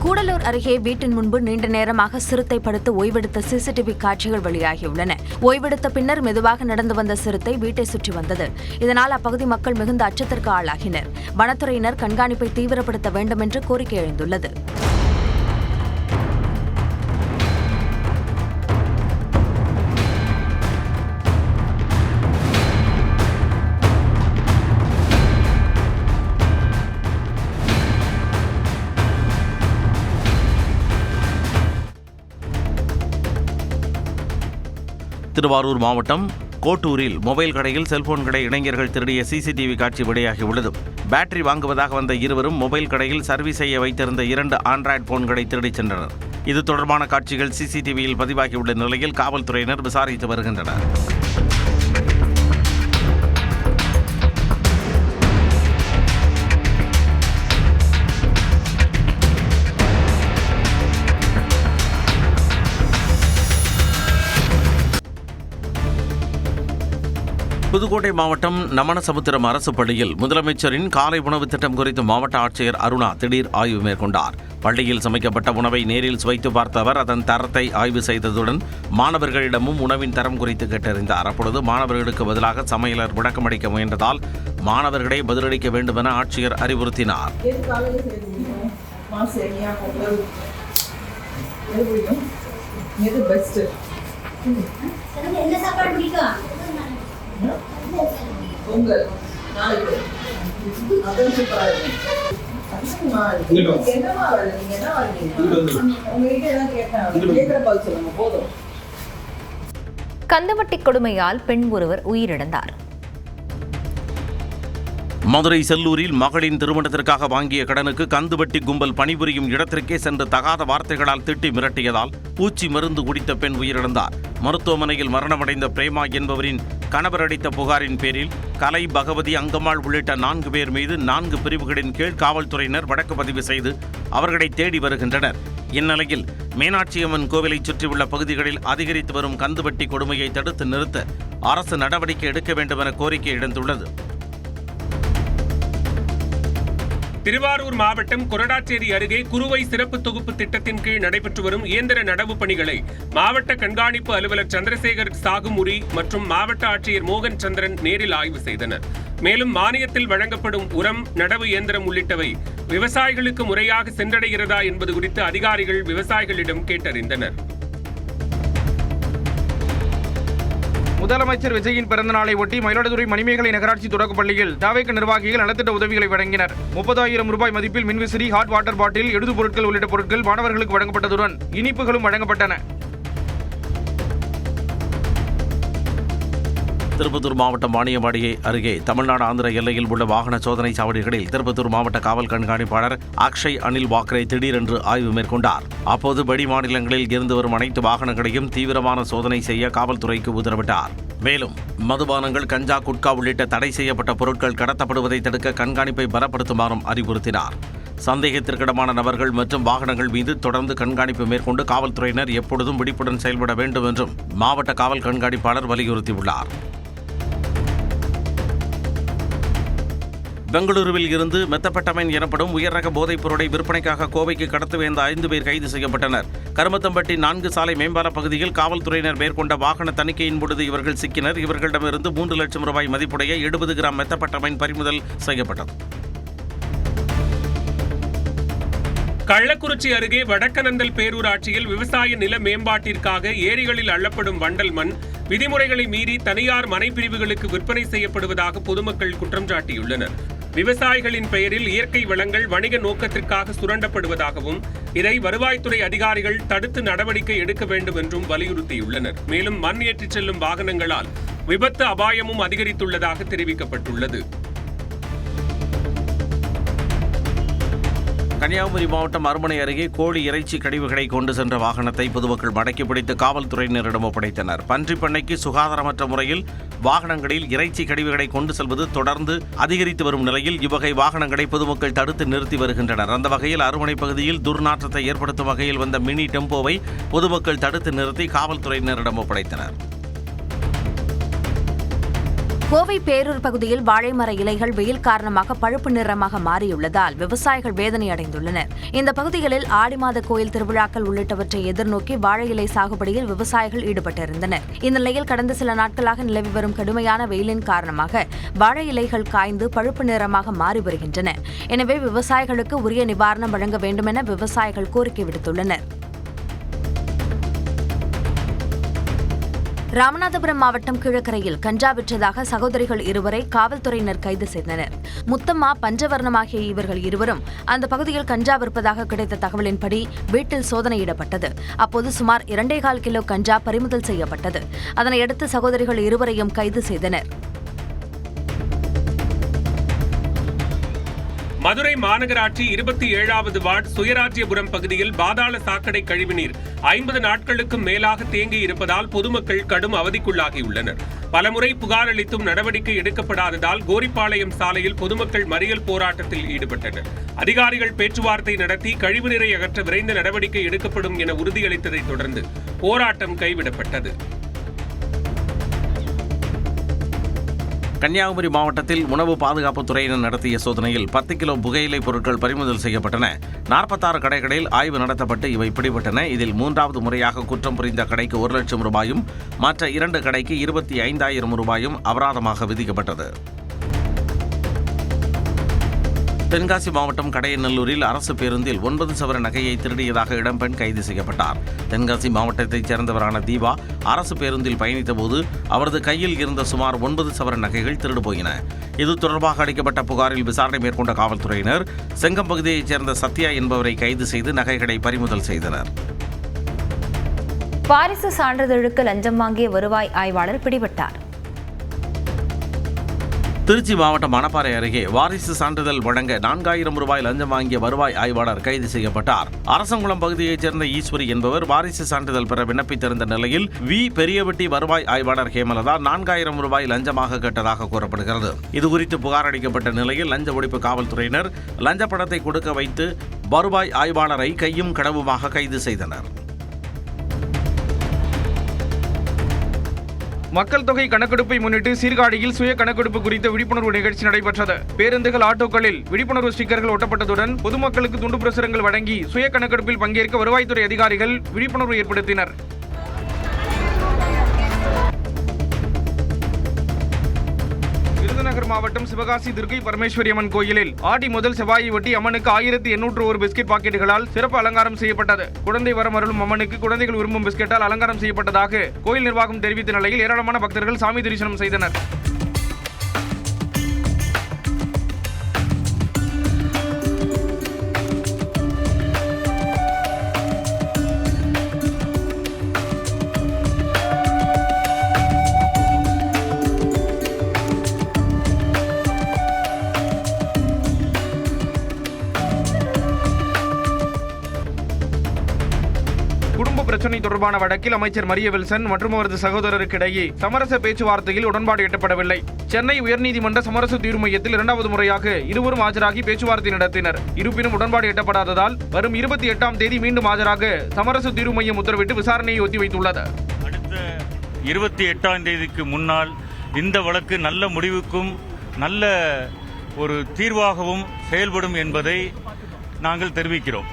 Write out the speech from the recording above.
கூடலூர் அருகே வீட்டின் முன்பு நீண்ட நேரமாக சிறுத்தை படுத்து ஓய்வெடுத்த சிசிடிவி காட்சிகள் வெளியாகியுள்ளன. ஓய்வெடுத்த பின்னர் மெதுவாக நடந்து வந்த சிறுத்தை வீட்டை சுற்றி வந்தது. இதனால் அப்பகுதி மக்கள் மிகுந்த அச்சத்திற்கு ஆளாகினர். வனத்துறையினர் கண்காணிப்பை தீவிரப்படுத்த வேண்டும் என்று கோரிக்கை எழுந்துள்ளது. திருவாரூர் மாவட்டம் கோட்டூரில் மொபைல் கடையில் செல்போன் கடை இளைஞர்கள் திருடிய சிசிடிவி காட்சி வெளியாகியுள்ளது. பேட்டரி வாங்குவதாக வந்த இருவரும் மொபைல் கடையில் சர்வீஸ் செய்ய வைத்திருந்த 2 ஆண்ட்ராய்டு போன்களை திருடிச் சென்றனர். இது தொடர்பான காட்சிகள் சிசிடிவியில் பதிவாகியுள்ள நிலையில் காவல்துறையினர் விசாரித்து வருகின்றனர். புதுக்கோட்டை மாவட்டம் நமனசமுத்திரம் அரசு பள்ளியில் முதலமைச்சரின் காலை உணவு திட்டம் குறித்து மாவட்ட ஆட்சியர் அருணா திடீர் ஆய்வு மேற்கொண்டார். பள்ளியில் சமைக்கப்பட்ட உணவை நேரில் சுவைத்து பார்த்த அவர் அதன் தரத்தை ஆய்வு செய்ததுடன் மாணவர்களிடமும் உணவின் தரம் குறித்து கேட்டறிந்தார். அப்பொழுது மாணவர்களுக்கு பதிலாக சமையலர் விளக்கமளிக்க முயன்றதால் மாணவர்களே பதிலளிக்க வேண்டும் என ஆட்சியர் அறிவுறுத்தினார். கந்துவட்டி கொடுமையால் பெண் ஒருவர் உயிரிழந்தார். மதுரை செல்லூரில் மகளின் திருமணத்திற்காக வாங்கிய கடனுக்கு கந்துவட்டி கும்பல் பணிபுரியும் இடத்திற்கே சென்று தகாத வார்த்தைகளால் திட்டி மிரட்டியதால் பூச்சி மருந்து குடித்த பெண் உயிரிழந்தார். மருத்துவமனையில் மரணமடைந்த பிரேமா என்பவரின் கணவர் அளித்த புகாரின் பேரில் கலை, பகவதி, அங்கம்மாள் உள்ளிட்ட 4 பேர் மீது 4 பிரிவுகளின் கீழ் காவல்துறையினர் வழக்கு பதிவு செய்து அவர்களை தேடி வருகின்றனர். இந்நிலையில் மீனாட்சியம்மன் கோவிலை சுற்றியுள்ள பகுதிகளில் அதிகரித்து வரும் கந்துவட்டி கொடுமையை தடுத்து நிறுத்த அரசு நடவடிக்கை எடுக்க வேண்டும் என கோரிக்கை எழுந்துள்ளது. திருவாரூர் மாவட்டம் கொரடாச்சேரி அருகே குறுவை சிறப்பு தொகுப்பு திட்டத்தின் கீழ் நடைபெற்று வரும் இயந்திர நடவு பணிகளை மாவட்ட கண்காணிப்பு அலுவலர் சந்திரசேகர் சாகுமுரி மற்றும் மாவட்ட ஆட்சியர் மோகன் சந்திரன் நேரில் ஆய்வு செய்தனர். மேலும் மானியத்தில் வழங்கப்படும் உரம், நடவு இயந்திரம் உள்ளிட்டவை விவசாயிகளுக்கு முறையாக சென்றடைகிறதா என்பது குறித்து அதிகாரிகள் விவசாயிகளிடம் கேட்டறிந்தனர். முதலமைச்சர் விஜயின் பிறந்தநாளை ஒட்டி மயிலாடுதுறை மணிமேகலை நகராட்சி தொடக்கப் பள்ளியில் தாவேக நிர்வாகிகள் நலத்திட்ட உதவிகளை வழங்கினர். 30,000 ரூபாய் மதிப்பில் மின்விசிறி, ஹாட் வாட்டர் பாட்டில், எழுது பொருட்கள் உள்ளிட்ட பொருட்கள் மாணவர்களுக்கு வழங்கப்பட்டதுடன் இனிப்புகளும் வழங்கப்பட்டன. திருப்பத்தூர் மாவட்டம் வாணியம்பாடி அருகே தமிழ்நாடு ஆந்திர எல்லையில் உள்ள வாகன சோதனை சாவடிகளில் திருப்பத்தூர் மாவட்ட காவல் கண்காணிப்பாளர் அக்ஷய் அனில் வாக்கரே திடீரென்று ஆய்வு மேற்கொண்டார். அப்போது வெளி மாநிலங்களில் இருந்து வரும் அனைத்து வாகனங்களையும் தீவிரமான சோதனை செய்ய காவல்துறைக்கு உத்தரவிட்டார். மேலும் மதுபானங்கள், கஞ்சா, குட்கா உள்ளிட்ட தடை செய்யப்பட்ட பொருட்கள் கடத்தப்படுவதை தடுக்க கண்காணிப்பை பலப்படுத்துமாறும் அறிவுறுத்தினார். சந்தேகத்திற்கிடமான நபர்கள் மற்றும் வாகனங்கள் மீது தொடர்ந்து கண்காணிப்பு மேற்கொண்டு காவல்துறையினர் எப்பொழுதும் விழிப்புடன் செயல்பட வேண்டும் என்றும் மாவட்ட காவல் கண்காணிப்பாளர் வலியுறுத்தியுள்ளார். பெங்களூருவில் இருந்து மெத்தப்பட்டமைன் எனப்படும் உயர்ரக போதைப் பொருளை விற்பனைக்காக கோவைக்கு கடத்தி வந்த 5 பேர் கைது செய்யப்பட்டனர். கருமத்தம்பட்டி 4 சாலை மேம்பால பகுதியில் காவல்துறையினர் மேற்கொண்ட வாகன தணிக்கையின் பொழுது இவர்கள் சிக்கினர். இவர்களிடமிருந்து 3 லட்சம் ரூபாய் மதிப்புடைய 70 கிராம் மெத்தப்பட்டமைன் பறிமுதல் செய்யப்பட்டது. கள்ளக்குறிச்சி அருகே வடக்கநந்தல் பேரூராட்சியில் விவசாய நில மேம்பாட்டிற்காக ஏரிகளில் அள்ளப்படும் வண்டல் மண் விதிமுறைகளை மீறி தனியார் மனைப்பிரிவுகளுக்கு விற்பனை செய்யப்படுவதாக பொதுமக்கள் குற்றம் சாட்டியுள்ளனர். விவசாயிகளின் பெயரில் இயற்கை வளங்கள் வணிக நோக்கத்திற்காக சுரண்டப்படுவதாகவும் இதை வருவாய்த்துறை அதிகாரிகள் தடுத்து நடவடிக்கை எடுக்க வேண்டும் என்றும் வலியுறுத்தியுள்ளனர். மேலும் மண் ஏற்றிச் செல்லும் வாகனங்களால் விபத்து அபாயமும் அதிகரித்துள்ளதாக தெரிவிக்கப்பட்டுள்ளது. கன்னியாகுமரி மாவட்டம் அருமனை அருகே கோழி இறைச்சி கழிவுகளை கொண்டு சென்ற வாகனத்தை பொதுமக்கள் மடக்கி பிடித்து காவல்துறையினரிடம் ஒப்படைத்தனர். பன்றிப் பண்ணைக்கு சுகாதாரமற்ற முறையில் வாகனங்களில் இறைச்சி கழிவுகளை கொண்டு செல்வது தொடர்ந்து அதிகரித்து வரும் நிலையில் இவ்வகை வாகனங்களை பொதுமக்கள் தடுத்து நிறுத்தி வருகின்றனர். அந்த வகையில் அருமனை பகுதியில் துர்நாற்றத்தை ஏற்படுத்தும் வகையில் வந்த மினி டெம்போவை பொதுமக்கள் தடுத்து நிறுத்தி காவல்துறையினரிடம் ஒப்படைத்தனர். கோவை பேரூர் பகுதியில் வாழை மர இலைகள் வெயில் காரணமாக பழுப்பு நிறமாக மாறியுள்ளதால் விவசாயிகள் வேதனை அடைந்துள்ளனர். இந்த பகுதிகளில் ஆடி மாத கோயில் திருவிழாக்கள் உள்ளிட்டவற்றை எதிர்நோக்கி வாழை இலை சாகுபடியில் விவசாயிகள் ஈடுபட்டிருந்தனர். இந்நிலையில் கடந்த சில நாட்களாக நிலவி வரும் கடுமையான வெயிலின் காரணமாக வாழை இலைகள் காய்ந்து பழுப்பு நிறமாக மாறி வருகின்றன. எனவே விவசாயிகளுக்கு உரிய நிவாரணம் வழங்க வேண்டுமென விவசாயிகள் கோரிக்கை விடுத்துள்ளனர். ராமநாதபுரம் மாவட்டம் கீழக்கரையில் கஞ்சா விற்றதாக சகோதரிகள் இருவரை காவல்துறையினர் கைது செய்தனர். முத்தம்மா, பஞ்சவர்ணம் ஆகிய இவர்கள் இருவரும் அந்த பகுதியில் கஞ்சா விற்பதாக கிடைத்த தகவலின்படி வீட்டில் சோதனையிடப்பட்டது. அப்போது சுமார் 2.25 கிலோ கஞ்சா பறிமுதல் செய்யப்பட்டது. அதனையடுத்து சகோதரிகள் இருவரையும் கைது செய்தனர். மதுரை மாநகராட்சி 27வது வார்டு சுயராஜ்யபுரம் பகுதியில் பாதாள சாக்கடை கழிவுநீர் 50 நாட்களுக்கும் மேலாக தேங்கி இருப்பதால் பொதுமக்கள் கடும் அவதிக்குள்ளாகியுள்ளனர். பலமுறை புகார் அளித்தும் நடவடிக்கை எடுக்கப்படாததால் கோரிப்பாளையம் சாலையில் பொதுமக்கள் மறியல் போராட்டத்தில் ஈடுபட்டனர். அதிகாரிகள் பேச்சுவார்த்தை நடத்தி கழிவுநீரை அகற்ற விரைந்த நடவடிக்கை எடுக்கப்படும் என உறுதியளித்ததைத் தொடர்ந்து போராட்டம் கைவிடப்பட்டது. கன்னியாகுமரி மாவட்டத்தில் உணவு பாதுகாப்புத் துறையினர் நடத்திய சோதனையில் 10 கிலோ புகையிலை பொருட்கள் பறிமுதல் செய்யப்பட்டன. 46 கடைகளில் ஆய்வு நடத்தப்பட்டு இவை பிடிபட்டன. இதில் 3வது முறையாக குற்றம் புரிந்த கடைக்கு 1 லட்சம் ரூபாயும் மற்ற 2 கடைக்கு 25,000 ரூபாயும் அபராதமாக விதிக்கப்பட்டது. தென்காசி மாவட்டம் கடையநல்லூரில் அரசு பேருந்தில் 9 சவர நகையை திருடியதாக இளம்பெண் கைது செய்யப்பட்டார். தென்காசி மாவட்டத்தைச் சேர்ந்தவரான தீபா அரசு பேருந்தில் பயணித்தபோது அவரது கையில் இருந்த சுமார் 9 சவர நகைகள் திருடு போயின. இது தொடர்பாக அளிக்கப்பட்ட புகாரில் விசாரணை மேற்கொண்ட காவல்துறையினர் செங்கம் பகுதியைச் சேர்ந்த சத்யா என்பவரை கைது செய்து நகைகளை பறிமுதல் செய்தனர். வாரிசு சான்றிதழுக்கு லஞ்சம் வாங்கிய வருவாய் ஆய்வாளர் பிடிபட்டார். திருச்சி மாவட்டம் மணப்பாறை அருகே வாரிசு சான்றிதழ் வழங்க 4,000 ரூபாய் லஞ்சம் வாங்கிய வருவாய் ஆய்வாளர் கைது செய்யப்பட்டார். அரசங்குளம் பகுதியைச் சேர்ந்த ஈஸ்வரி என்பவர் வாரிசு சான்றிதழ் பெற விண்ணப்பித்திருந்த நிலையில் பெரியவெட்டி வருவாய் ஆய்வாளர் ஹேமலதா 4,000 ரூபாய் லஞ்சமாக கேட்டதாக கூறப்படுகிறது. இதுகுறித்து புகார் அளிக்கப்பட்ட நிலையில் லஞ்ச ஒழிப்பு காவல்துறையினர் லஞ்ச பணத்தை கொடுக்க வைத்து வருவாய் ஆய்வாளரை கையும் கடவுமாக கைது செய்தனர். மக்கள் தொகை கணக்கெடுப்பை முன்னிட்டு சீர்காழியில் சுய கணக்கெடுப்பு குறித்த விழிப்புணர்வு நிகழ்ச்சி நடைபெற்றது. பேருந்துகள், ஆட்டோக்களில் விழிப்புணர்வு ஸ்டிக்கர்கள் ஒட்டப்பட்டதுடன் பொதுமக்களுக்கு துண்டு பிரசுரங்கள் வழங்கி சுய கணக்கெடுப்பில் பங்கேற்க வருவாய்த்துறை அதிகாரிகள் விழிப்புணர்வு ஏற்படுத்தினர். விருதுநகர் மாவட்டம் சிவகாசி துர்க்கை பரமேஸ்வரி அம்மன் கோயிலில் ஆடி முதல் செவ்வாயை ஒட்டி அம்மனுக்கு 1801 பிஸ்கெட் பாக்கெட்டுகளால் சிறப்பு அலங்காரம் செய்யப்பட்டது. குழந்தை வரம் அருளும் அம்மனுக்கு குழந்தைகள் விரும்பும் பிஸ்கெட்டால் அலங்காரம் செய்யப்பட்டதாக கோயில் நிர்வாகம் தெரிவித்த நிலையில் ஏராளமான பக்தர்கள் சாமி தரிசனம் செய்தனர். குடும்ப பிரச்சனை தொடர்பான வழக்கில் அமைச்சர் மரிய வில்சன் மற்றும் அவரது சகோதரருக்கு இடையே சமரச பேச்சுவார்த்தையில் உடன்பாடு எட்டப்படவில்லை. சென்னை உயர்நீதிமன்ற சமரச தீர்வு மையத்தில் 2வது முறையாக இருவரும் ஆஜராகி பேச்சுவார்த்தை நடத்தினர். இருப்பினும் உடன்பாடு எட்டப்படாததால் வரும் 28ஆம் தேதி மீண்டும் ஆஜராக சமரச தீர்வு மையம் உத்தரவிட்டு விசாரணையை ஒத்திவைத்துள்ளது. அடுத்த 28ஆம் தேதிக்கு முன்னால் இந்த வழக்கு நல்ல முடிவுக்கும் நல்ல ஒரு தீர்வாகவும் செயல்படும் என்பதை நாங்கள் தெரிவிக்கிறோம்.